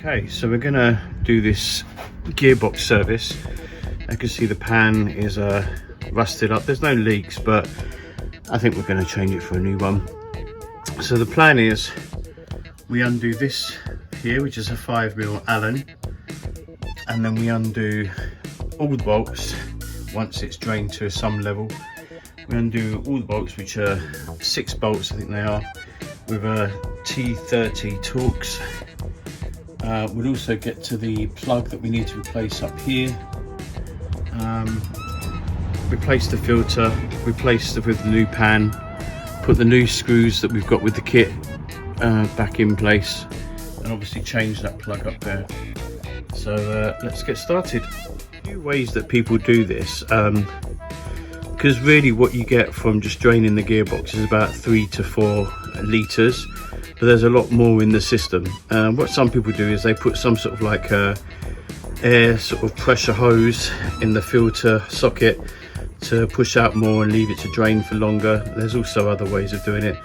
Okay, so we're gonna do this gearbox service. I can see the pan is rusted up. There's no leaks, but I think we're gonna change it for a new one. So the plan is we undo this here, which is a 5mm Allen, and then we undo all the bolts once it's drained to some level. We undo all the bolts, which are 6 bolts, I think they are, with a T30 Torx. We'll also get to the plug that we need to replace up here. Replace the filter, replace it with the new pan, put the new screws that we've got with the kit back in place, and obviously change that plug up there. So let's get started. A few ways that people do this, because really what you get from just draining the gearbox is about 3 to 4 litres, but there's a lot more in the system. What some people do is they put some sort of like air sort of pressure hose in the filter socket to push out more and leave it to drain for longer. There's also other ways of doing it.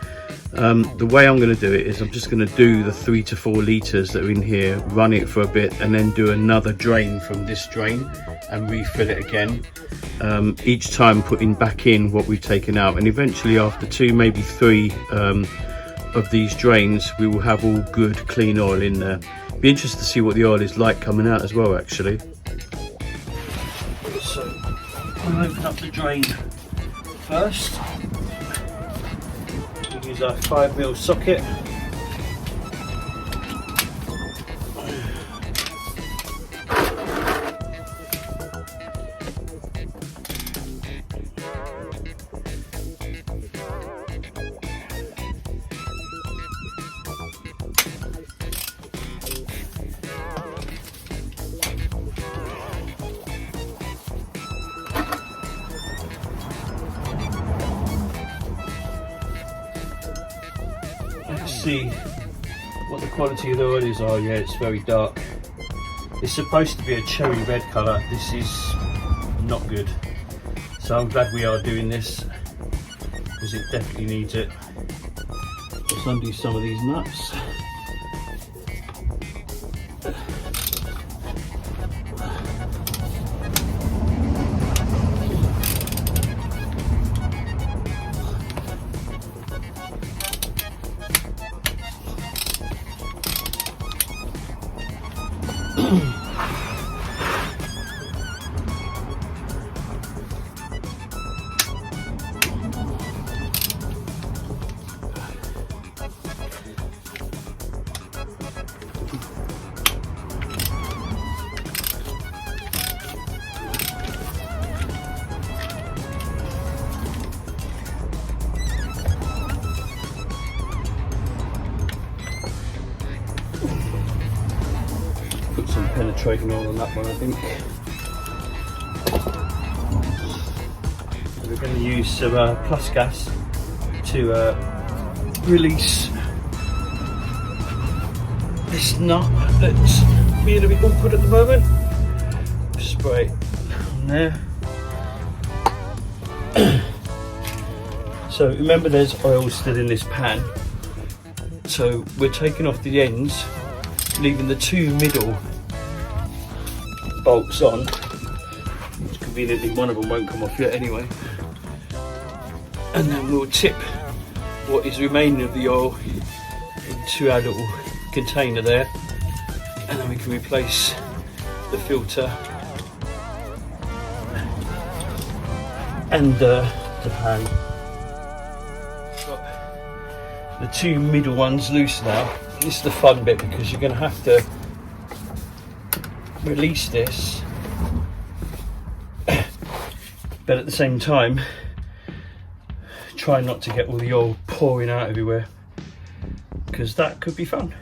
The way I'm going to do it is I'm just going to do the 3 to 4 litres that are in here, run it for a bit, and then do another drain from this drain and refill it again, each time putting back in what we've taken out. And eventually after 2, maybe 3 of these drains, we will have all good clean oil in there. Be interested to see what the oil is like coming out as well, actually. So we'll open up the drain first. We'll use our 5mm socket. See what the quality of the oil is. Oh yeah, it's very dark. It's supposed to be a cherry red colour. This is not good. So I'm glad we are doing this, because it definitely needs it. Let's undo some of these nuts. Put some penetrating oil on that one, I think. So we're going to use some plus gas to release this nut that's being a bit awkward at the moment. Spray on there. So remember, there's oil still in this pan, so we're taking off the ends, leaving the 2 middle bolts on, which conveniently one of them won't come off yet anyway, and then we'll tip what is remaining of the oil into our little container there, and then we can replace the filter and the pan. Got the 2 middle ones loose now. This is the fun bit, because you're going to have to release this, but at the same time try not to get all the oil pouring out everywhere, because that could be fun.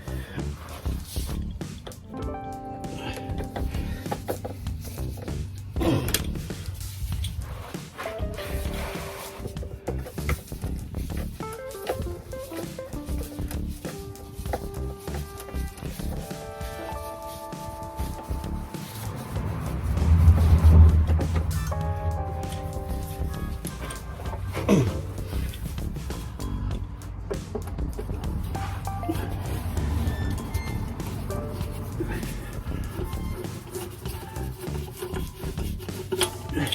Here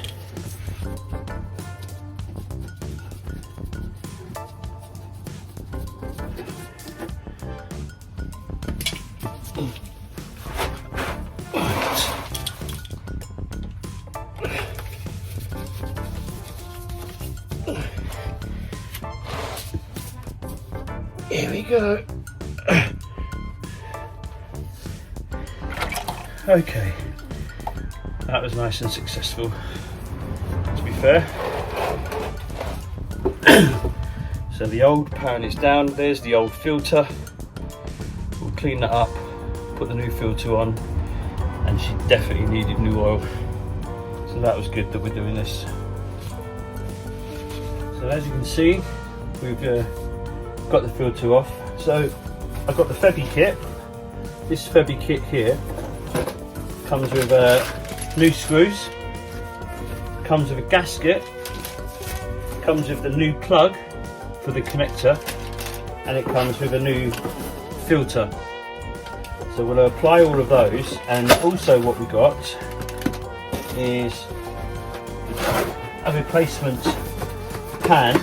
we go. Okay, that was nice and successful, to be fair. So the old pan is down, there's the old filter. We'll clean that up, put the new filter on, and she definitely needed new oil. So that was good that we're doing this. So as you can see, we've got the filter off. So I've got the Febby kit. This Febby kit here comes with new screws, comes with a gasket, comes with the new plug for the connector, and it comes with a new filter. So we'll apply all of those, and also what we got is a replacement pan.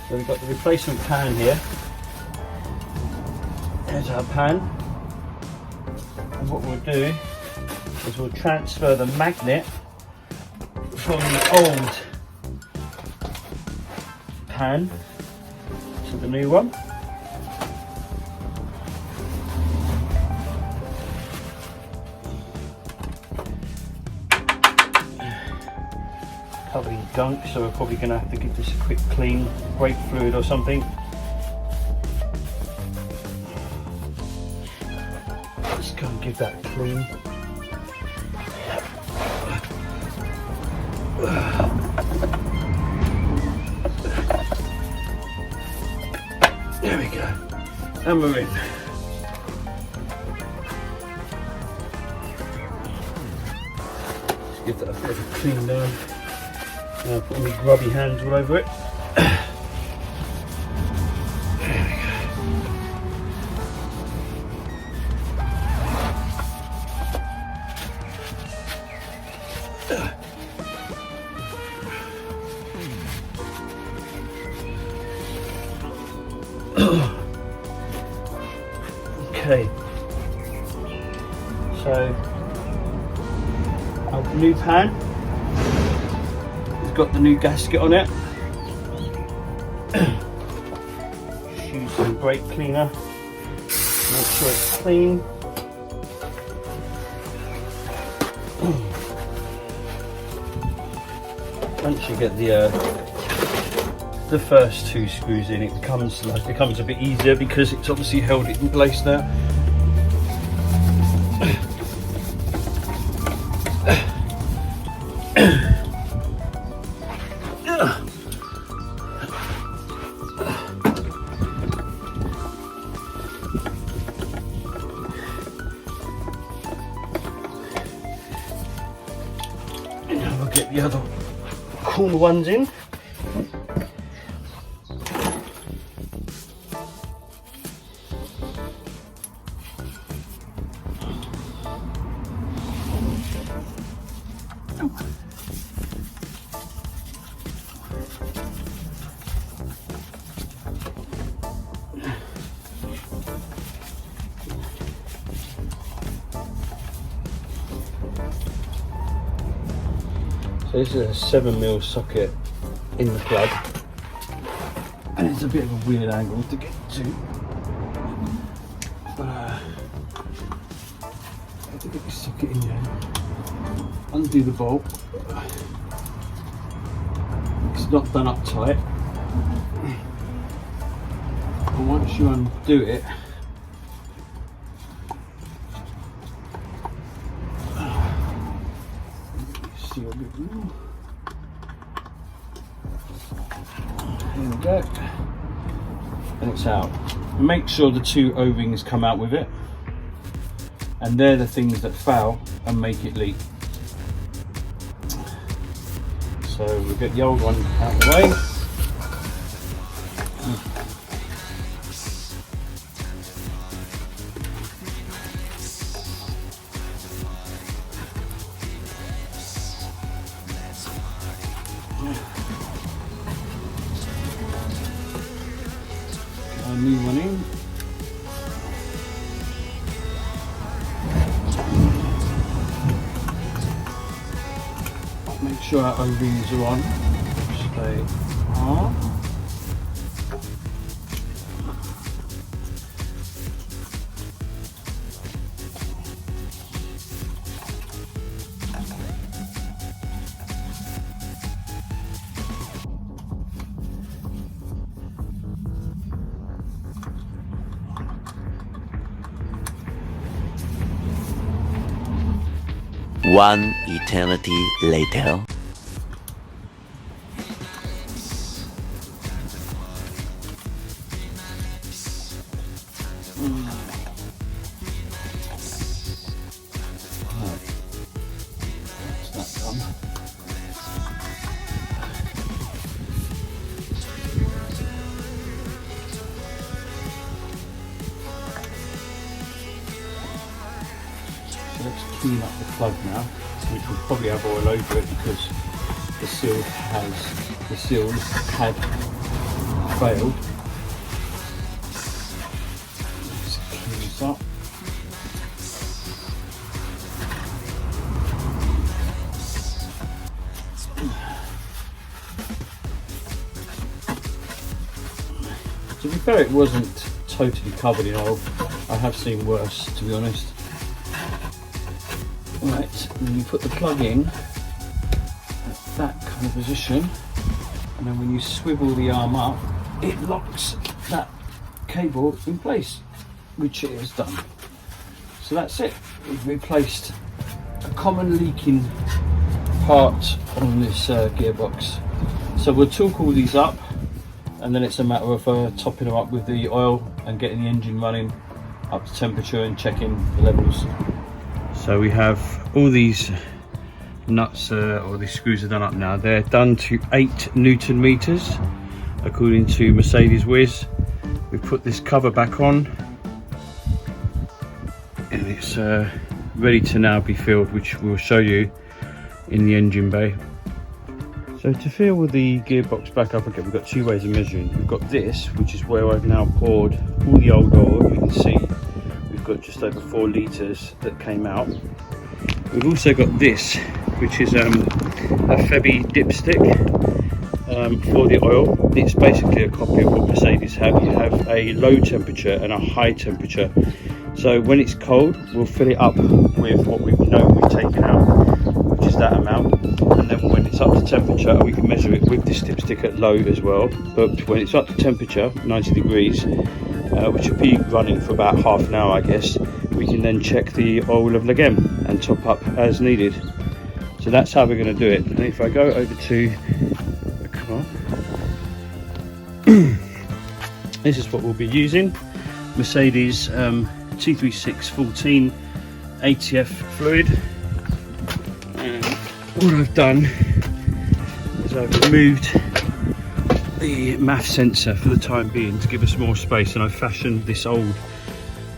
So we've got the replacement pan here. There's our pan, and what we'll do is we'll transfer the magnet from the old pan to the new one. Covered in gunk, so we're probably going to have to give this a quick clean, brake fluid or something. Let's go and give that a clean. There we go, and we're in. Let's give that a bit of a clean down. Now put my grubby hands all over it. There we go. Okay, so our new pan has got the new gasket on it. Just use some brake cleaner, make sure it's clean. Once you get the first two screws in, it becomes a bit easier because it's obviously held it in place now. And now we'll get the other corner ones in. So this is a 7mm socket in the plug, and it's a bit of a weird angle to get to, but I have to get this socket in there, undo the bolt. It's not done up tight, and once you undo it, here we go, and it's out. Make sure the two O-rings come out with it, and they're the things that foul and make it leak. So we'll get the old one out of the way. sure our O-rings are on, which they are. One eternity later. Let's clean up the plug now, which will probably have oil over it because the seals had failed. Let's clean this up. To be fair, it wasn't totally covered in oil. I have seen worse, to be honest. Right, and then you put the plug in at that kind of position, and then when you swivel the arm up, it locks that cable in place, which it has done. So that's it. We've replaced a common leaking part on this gearbox. So we'll torque all these up, and then it's a matter of topping them up with the oil and getting the engine running up to temperature and checking the levels. So we have all these nuts, or these screws are done up now. They're done to 8 Newton meters, according to Mercedes Whiz. We've put this cover back on, and it's ready to now be filled, which we'll show you in the engine bay. So to fill the gearbox back up again, we've got 2 ways of measuring. We've got this, which is where I've now poured all the old oil. You can see we've got just over 4 litres that came out. We've also got this, which is a Febby dipstick for the oil. It's basically a copy of what Mercedes have. You have a low temperature and a high temperature. So when it's cold, we'll fill it up with what we know we've taken out, which is that amount. And then when it's up to temperature, we can measure it with this dipstick at low as well. But when it's up to temperature, 90 degrees, which will be running for about half an hour, I guess, we can then check the oil level again and top up as needed. So that's how we're going to do it. And if I go over to the car, this is what we'll be using. Mercedes T3614 ATF fluid. And what I've done is I've removed the MAF sensor for the time being to give us more space, and I've fashioned this old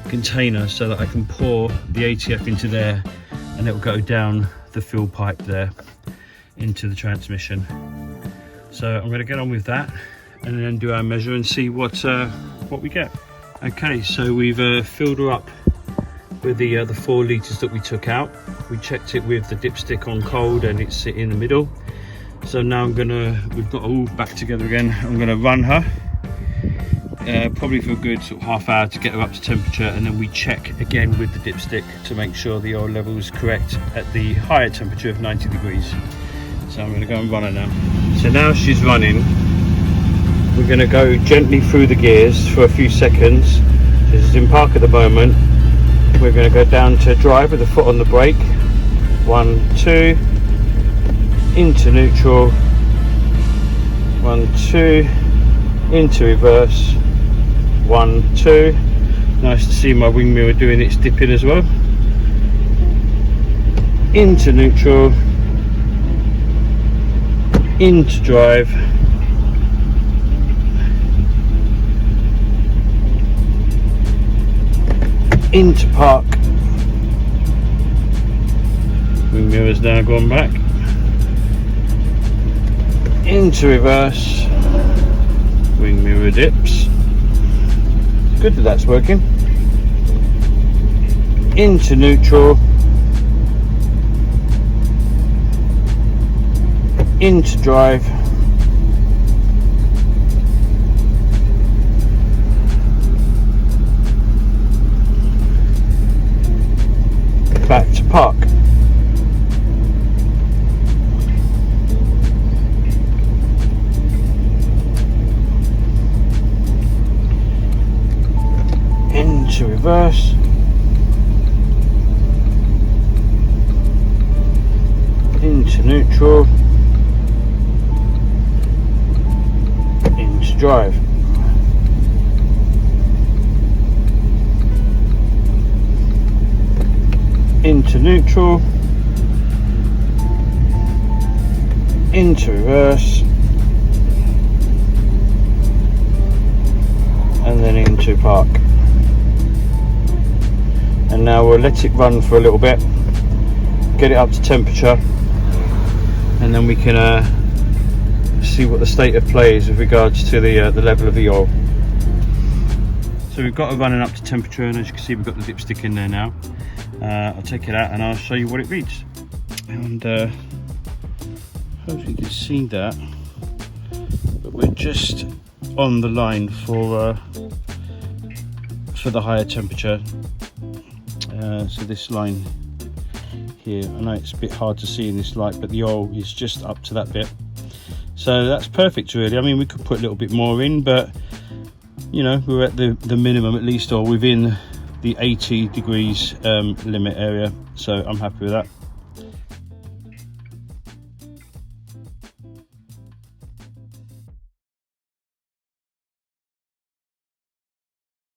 container so that I can pour the ATF into there, and it will go down the fuel pipe there into the transmission. So I'm going to get on with that and then do our measure and see what we get. Okay, so we've filled her up with the 4 litres that we took out. We checked it with the dipstick on cold, and it's in the middle. So now we've got all back together again. I'm gonna run her probably for a good sort of half hour to get her up to temperature, and then we check again with the dipstick to make sure the oil level is correct at the higher temperature of 90 degrees. So I'm gonna go and run her now. So now she's running. We're gonna go gently through the gears for a few seconds. This is in park at the moment. We're gonna go down to drive with the foot on the brake. 1, 2. Into neutral, 1, 2, into reverse, 1, 2. Nice to see my wing mirror doing its dipping as well. Into neutral, into drive, into park. Wing mirror's now gone back. Into reverse, wing mirror dips. Good that that's working. Into neutral, into drive, back to park. Into reverse, into neutral, into drive. Into neutral, into reverse, and then into park. And now we'll let it run for a little bit, get it up to temperature, and then we can see what the state of play is with regards to the level of the oil. So we've got it running up to temperature, and as you can see we've got the dipstick in there now. I'll take it out and I'll show you what it reads. And hopefully you can see that, but we're just on the line for the higher temperature. So this line here, I know it's a bit hard to see in this light, but the oil is just up to that bit, so that's perfect really. I mean, we could put a little bit more in, but you know, we're at the minimum at least, or within the 80 degrees limit area, so I'm happy with that.